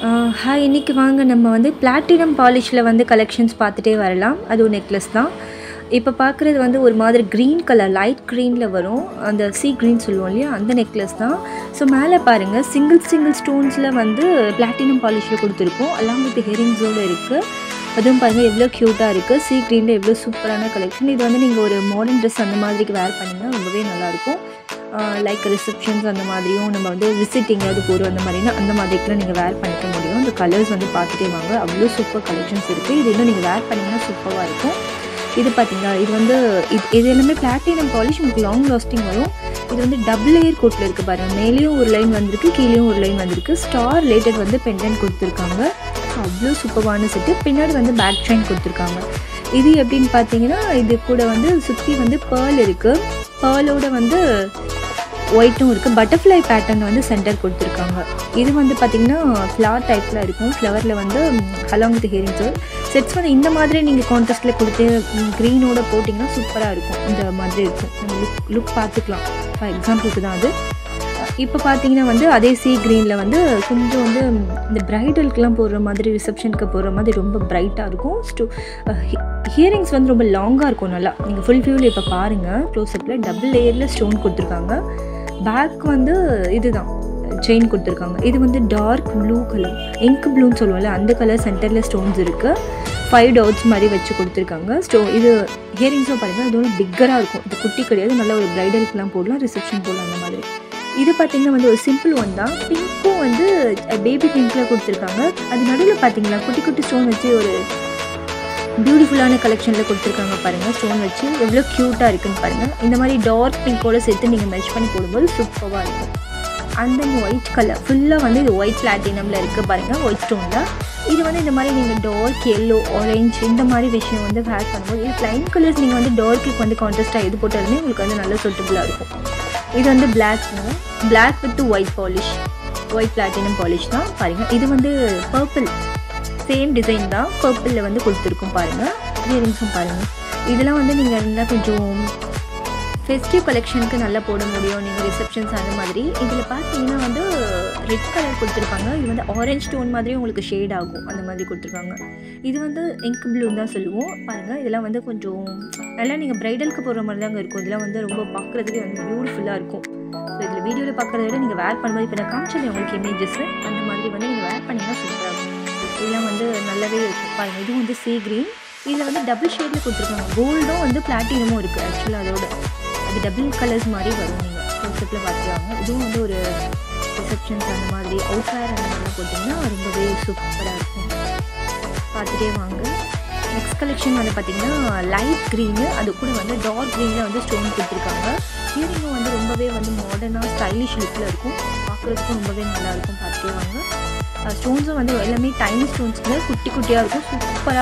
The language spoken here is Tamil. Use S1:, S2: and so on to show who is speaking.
S1: ஹாய், இன்னைக்கு வாங்க நம்ம வந்து பிளாட்டினம் பாலிஷில் வந்து கலெக்ஷன்ஸ் பார்த்துட்டே வரலாம். அது ஒரு நெக்லஸ் தான். இப்போ பார்க்குறது வந்து ஒரு மாதிரி க்ரீன் கலர், லைட் க்ரீனில் வரும். அந்த சீ க்ரீன் சொல்லுவோம் இல்லையா, அந்த நெக்லஸ் தான். ஸோ மேலே பாருங்கள், சிங்கிள் ஸ்டோன்ஸில் வந்து பிளாட்டினம் பாலிஷில் கொடுத்துருக்கோம். அலாங் வித் ஹெரிங்ஸோடு இருக்குது. அதுவும் பாருங்கள் எவ்வளோ க்யூட்டாக இருக்குது. சீ க்ரீனில் எவ்வளோ சூப்பரான கலெக்ஷன். இது வந்து நீங்கள் ஒரு மாடர்ன் ட்ரெஸ் அந்த மாதிரிக்கு வேர் பண்ணிங்கன்னா ரொம்பவே நல்லாயிருக்கும். லைக் ரிசப்ஷன்ஸ் அந்த மாதிரியும், நம்ம வந்து விசிட்டிங் அது போகிறோம் அந்த மாதிரினா அந்த மாதிரிக்கெலாம் நீங்கள் வேர் பண்ணிக்க முடியும். இந்த கலர்ஸ் வந்து பார்த்துட்டே வாங்க, அவ்வளோ சூப்பர் கலெக்ஷன்ஸ் இருக்குது. இது இன்னும் நீங்கள் வேர் பண்ணிங்கன்னா சூப்பராக இருக்கும். இது பார்த்தீங்களா, இது வந்து இது எல்லாமே பிளாட்டினம் பாலிஷ், உங்களுக்கு லாங் லாஸ்டிங் வரும். இது வந்து டபுள் லேயர் கோட்டில் இருக்குது பாருங்கள். மேலேயும் ஒரு லைன் வந்திருக்கு, கீழேயும் ஒரு லைன் வந்திருக்கு. ஸ்டார் ரிலேட்டட் வந்து பெண்டன்ட் கொடுத்துருக்காங்க. அவ்வளோ சூப்பரான செட்டு. பின்னாடி வந்து பேக் செயின் கொடுத்துருக்காங்க. இது எப்படின்னு பார்த்தீங்கன்னா, இது கூட வந்து சுற்றி வந்து பேர்ல் இருக்குது. பேர்லோட வந்து ஒயிட்டும் இருக்குது. பட்டர்ஃப்ளை பேட்டர்ன் வந்து சென்டர் கொடுத்துருக்காங்க. இது வந்து பார்த்திங்கன்னா ஃப்ளவர் டைப்பில் இருக்கும். ஃப்ளவரில் வந்து அலாங் வித் ஹியரிங்ஸு செட்ஸ் வந்து இந்த மாதிரி நீங்கள் கான்ட்ராஸ்ட்டில் கொடுத்து க்ரீனோட போட்டிங்கன்னா சூப்பராக இருக்கும். இந்த மாதிரி இருக்கும். நம்ம லுக் பார்த்துக்கலாம். ஃபார் எக்ஸாம்பிளுக்கு தான் அது. இப்போ பார்த்தீங்கன்னா வந்து அதே சீ க்ரீனில் வந்து கொஞ்சம் வந்து இந்த ப்ரைடலுக்கெலாம் போடுற மாதிரி, ரிசப்ஷனுக்கு போடுற மாதிரி ரொம்ப ப்ரைட்டாக இருக்கும். ஹியரிங்ஸ் வந்து ரொம்ப லாங்காக இருக்கும். நல்லா நீங்கள் ஃபுல் வியூவில் இப்போ பாருங்கள், க்ளோஸ்அப்பில் டபுள் லேயரில் ஸ்டோன் கொடுத்துருக்காங்க. பேக் வந்து இதுதான் செயின் கொடுத்துருக்காங்க. இது வந்து டார்க் ப்ளூ கலர், இங்க் ப்ளூன்னு சொல்லுவோம்ல, அந்த கலர் சென்டரில் ஸ்டோன்ஸ் இருக்குது. 5 டாட்ஸ் மாதிரி வச்சு கொடுத்துருக்காங்க. இது ஹியரிங்ஸும் பாருங்கள், இதோட பிக்கராக இருக்கும். இது குட்டி கிடையாது. நல்லா ஒரு ப்ரைடலுக்குலாம் போடலாம், ரிசப்ஷன் போடலாம் அந்த மாதிரி. இது பார்த்திங்கன்னா வந்து ஒரு சிம்பிள் ஒன் தான். பிங்க்கும் வந்து பேபி பிங்க்கில் கொடுத்துருக்காங்க. அது நடுவில் பார்த்தீங்களா குட்டி குட்டி ஸ்டோன் வச்சு ஒரு பியூட்டிஃபுல்லான கலெக்ஷனில் கொடுத்துருக்காங்க பாருங்கள். ஸ்டோன் வச்சு எவ்வளோ க்யூட்டாக இருக்குன்னு பாருங்கள். இந்த மாதிரி டார்க் பிங்கோடு சேர்த்து நீங்கள் மெஷ் பண்ணி போடும்போது சூப்பராக இருக்கும். அந்த ஒயிட் கலர் ஃபுல்லாக வந்து இது ஒயிட் பிளாட்டினமில் இருக்குது பாருங்கள், ஒயிட் ஸ்டோனில். இது வந்து இந்த மாதிரி நீங்கள் டார்க் எல்லோ, ஆரஞ்சு இந்த மாதிரி விஷயம் வந்து வேர் பண்ணும்போது, இது ப்ளைன் கலர்ஸ் நீங்கள் வந்து டார்க்குக்கு வந்து கான்ட்ராஸ்ட்டாக எது போட்டாலுமே உங்களுக்கு வந்து நல்ல சூட்டபுளாக இருக்கும். இது வந்து black with white polish, white platinum polish தான் பாருங்கள். இது வந்து பர்பிள், சேம் டிசைன் தான், பர்பிளில் வந்து கொடுத்துருக்கோம் பாருங்கள். இயரிங்ஸும் பாருங்கள். இதெல்லாம் வந்து நீங்கள் இருந்தால் கொஞ்சம் ஃபெஸ்டிவ் கலெக்ஷனுக்கு நல்லா போட முடியும், நீங்கள் ரிசப்ஷன்ஸ் அந்த மாதிரி. இதில் பார்த்தீங்கன்னா வந்து ரெட் கலர் கொடுத்துருப்பாங்க. இது வந்து ஆரஞ்ச் ஸ்டோன் மாதிரி உங்களுக்கு ஷேட் ஆகும், அந்த மாதிரி கொடுத்துருக்காங்க. இது வந்து இங்க் ப்ளூ தான் சொல்லுவோம் பாருங்கள். இதெல்லாம் வந்து கொஞ்சம் நல்லா நீங்கள் ப்ரைடலுக்கு போடுற மாதிரி தாங்க இருக்கும். இதெல்லாம் வந்து ரொம்ப பார்க்குறதுக்கே வந்து பியூட்டிஃபுல்லாக இருக்கும். ஸோ இதில் வீடியோவில் பார்க்குறத விட நீங்கள் வேர் பண்ணும்போது, இப்போ நான் காமிச்சது உங்களுக்கு இமேஜஸ், அந்த மாதிரி வந்து நீங்கள் வேர் பண்ணிங்கன்னா சூப்பராக இருக்கும். இதெல்லாம் வந்து நல்லாவே இருக்கும் பாருங்கள். இதுவும் வந்து சீ க்ரீன். இதில் வந்து டபுள் ஷேடில் கொடுத்துருக்காங்க. கோல்டும் வந்து பிளாட்டினமும் இருக்குது. ஆக்சுவலாக அதோட அது டபுள் கலர்ஸ் மாதிரி வரும். நீங்கள் கான்செப்டில் பார்த்துருவாங்க. இதுவும் வந்து ஒரு ரிசப்ஷன்ஸ் அந்த மாதிரி, அவுட்வேர் அந்த மாதிரிலாம் போட்டிங்கன்னா ரொம்பவே சூப்பராக இருக்கும். பார்த்துட்டே வாங்க. நெக்ஸ்ட் கலெக்ஷன் வந்து பார்த்திங்கன்னா லைட் க்ரீனு, அது கூட வந்து டார்க் க்ரீனில் வந்து ஸ்டோன் கொடுத்துருக்காங்க. ஹியரிங்கும் வந்து ரொம்பவே வந்து மாடர்னாக ஸ்டைலிஷ் லுக்கில் இருக்கும். பார்க்குறதுக்கும் ரொம்பவே நல்லாயிருக்கும். பார்த்துட்டே வாங்க. ஸ்டோன்ஸும் வந்து எல்லாமே டைனி ஸ்டோன்ஸில் குட்டி குட்டியாக இருக்கும். சூப்பராக